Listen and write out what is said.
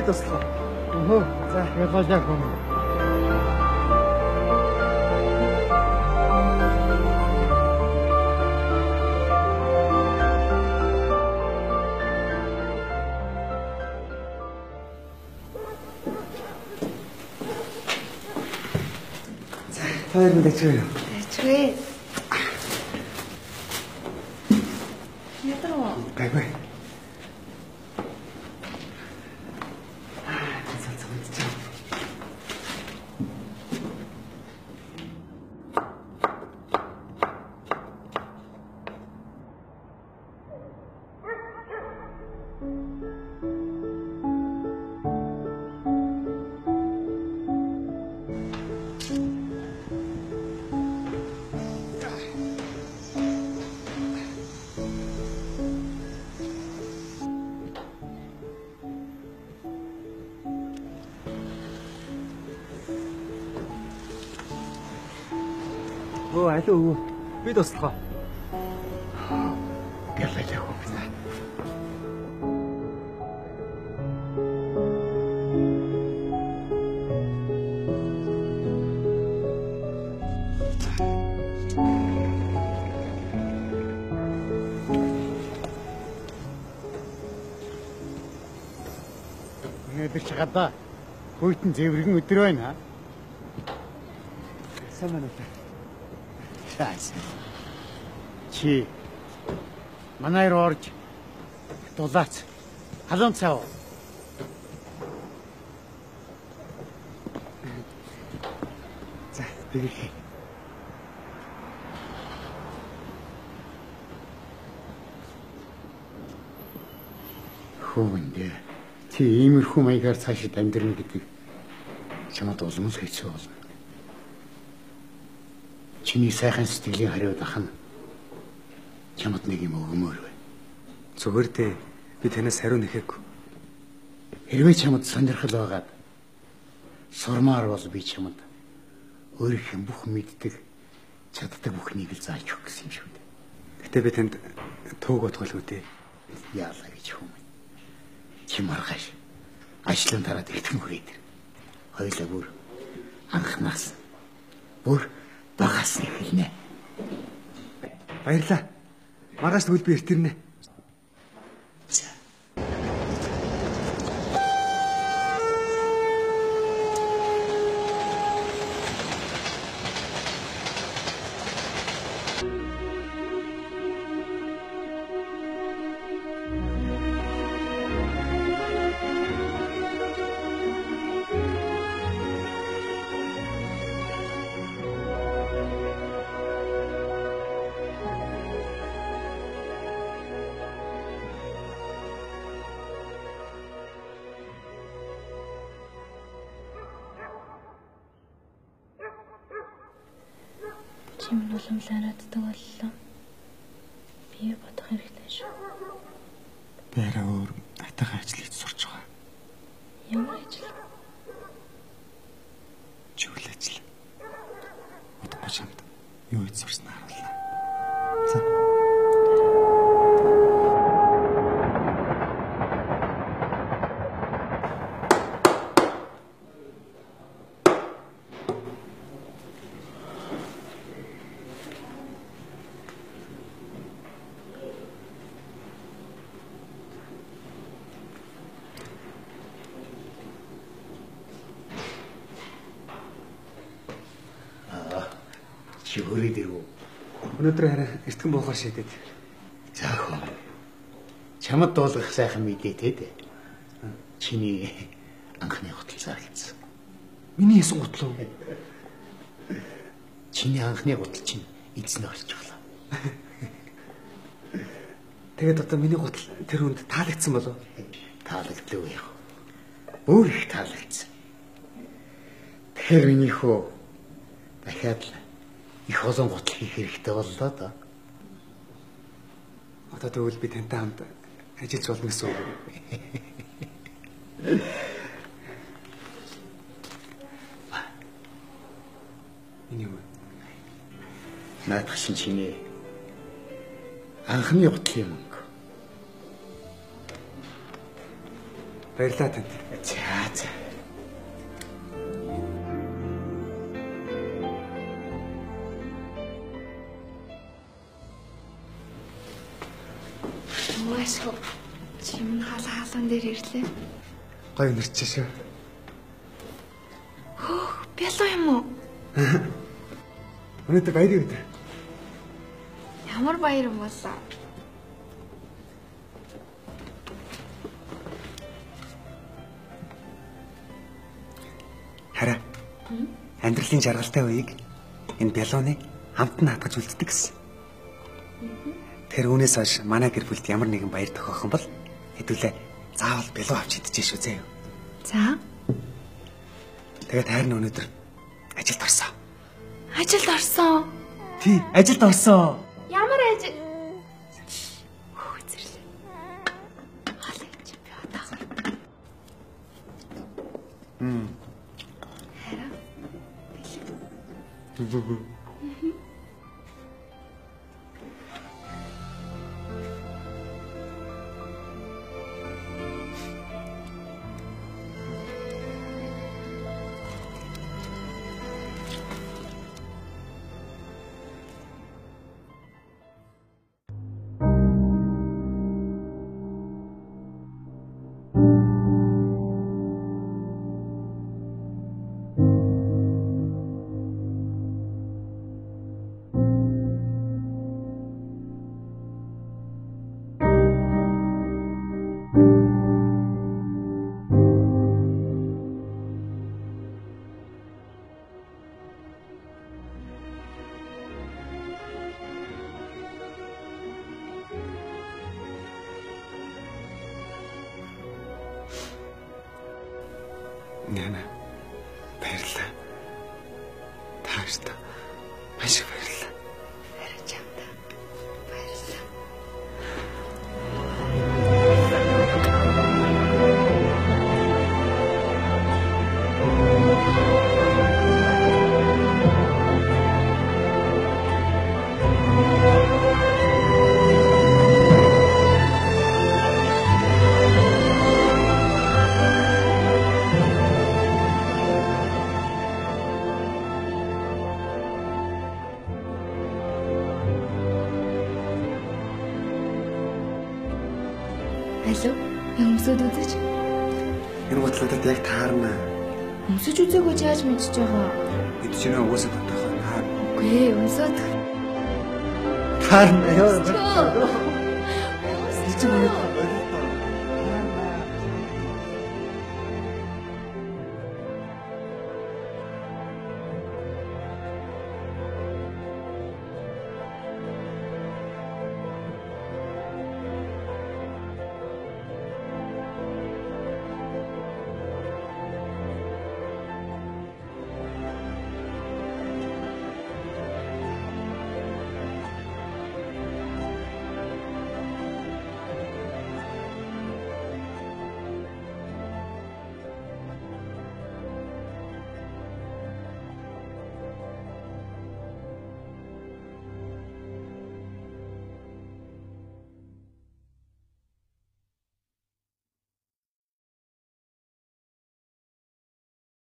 туслах. За ялгаатай хүн. Хайрын дэчээ. Дэчээ. Ядраа. Гайгүй. Алуу. Би туслах. Гэлээ хөө. Өнөөдөр ч гадаа хүйтэн зэврэгэн өдөр байна. Сайн байна уу? Чи манай руу орж дулаац халуун цав. За, тэгэх. Хөөндөө чи иймэрхүү маягаар цаашид амьдрна гэдэг чамд улам л хэцүү болно. Чиний сайхан сэтгэлийн хариуд ах нь чамд нэг юм өгмөр бай. Зүгээр дээ. Би танаас хариу нэхээгүй. Хэрвээ чамд сонирхол байгаад сурмаар бол би чамд өөрийнхөө бүх мэддэг чаддаг бүхнийг л зааж өгөх гэсэн юм шүү дээ. Гэтэ би танд тууг бодгоолгүй дээ. Яалаа гэж хүм. Чи маргааш ажлын дараа тэгтэн хүрээд ир. Хоёлаа бүр анхнаас бүр багаас эхэлнэ. Баярлаа. Маргааш тэгвэл би иртэрнэ. Чим нь уламжлаад боллоо. Би бодох хэрэгтэй шүү. Бэрэ өөр атайхан ажил хийж сурч байгаа. Ямар ажил? Чиглэл ажил. Удахгүй чамд юу хийж сурснаа харууллаа. За. Чи хөрөөд ирв. Өнөөдөр хараа эртгэн буугаа шийдээд. За хөө. Чамд дуулгах сайхан мэдээ те. Чиний анхны гутал зарлцсан. Миний хийсэн гутлаа. Чиний анхны гутал чинь эзэн олж оглоо. Тэгээд одоо миний гутал тэр хүнд таалагдсан болов? Таалагдлаа яах вэ? Өөр их таалагдсан. Тэгэхээр миний хөө дахиад их олон гутал хийх хэрэгтэй боллоо да. Одоо тэгвэл би тантай хамт ажиллаж болно гэсэн үг. Миний үү? Наадах шин чиний анхны гутлын мөнгө. Баярлалаа танд. За. Уушгүй. Чимэн хаалан дээр ирлээ. Гоё нэрчээ шүү. Хөөх, бялуу юм уу? Өнөөдөр баярын өдөр. Ямар баяр юм болоо. Хараа. Амьдралын жаргалтай үеийг энэ бялууны хамт нь хатгаж үлддэг гэсэн. Тэр үүнээс хойш манай гэр бүлд ямар нэгэн баяр тохиох юм бол хэдүүлээ заавал бялуу авч идчихэж шүү заяа. За. Тэгээд хайр нь өнөөдөр ажилд орсон. Ажилд орсон. Тий, ажилд орсон. Ямар ажил? Хөө зэрлээ. Халаа чи би одоо. Хараа. Яна. Баярлалаа. Тааштай. Маш их баярлалаа. Харин чамда. Баярлалаа. Алло, өмсөд үзэж? Энэ бодлогод яг таарна. Өмсөж үзээгүй ч яаж мэдчихэж байгаа? Эд чинь уусаад бодохоо таар. Үгүй ээ, өмсөд. Таарна ёо. Өмсөж.